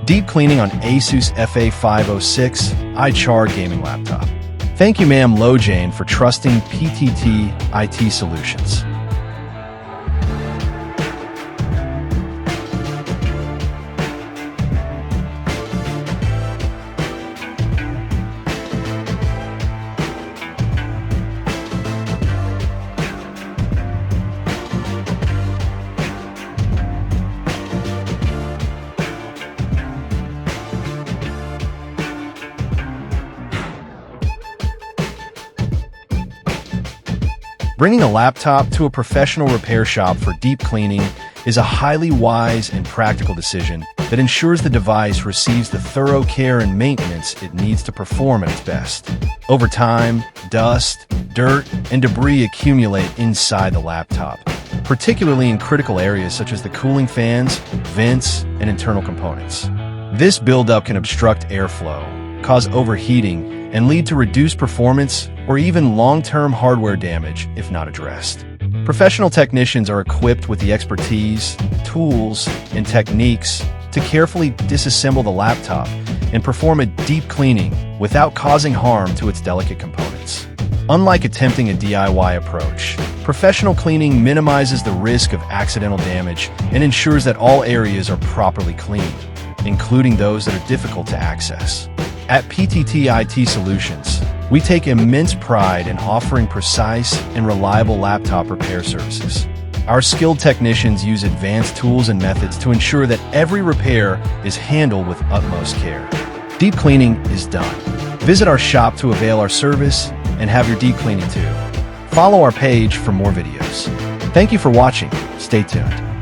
Deep cleaning on Asus FA506IHR gaming laptop. Thank you, ma'am Lojane, for trusting PTT IT Solutions. Bringing a laptop to a professional repair shop for deep cleaning is a highly wise and practical decision that ensures the device receives the thorough care and maintenance it needs to perform at its best. Over time, dust, dirt, and debris accumulate inside the laptop, particularly in critical areas such as the cooling fans, vents, and internal components. This buildup can obstruct airflow, cause overheating, and lead to reduced performance or even long-term hardware damage if not addressed. Professional technicians are equipped with the expertise, tools, and techniques to carefully disassemble the laptop and perform a deep cleaning without causing harm to its delicate components. Unlike attempting a DIY approach, professional cleaning minimizes the risk of accidental damage and ensures that all areas are properly cleaned, including those that are difficult to access. At PTT IT Solutions, we take immense pride in offering precise and reliable laptop repair services. Our skilled technicians use advanced tools and methods to ensure that every repair is handled with utmost care. Deep cleaning is done. Visit our shop to avail our service and have your deep cleaning too. Follow our page for more videos. Thank you for watching. Stay tuned.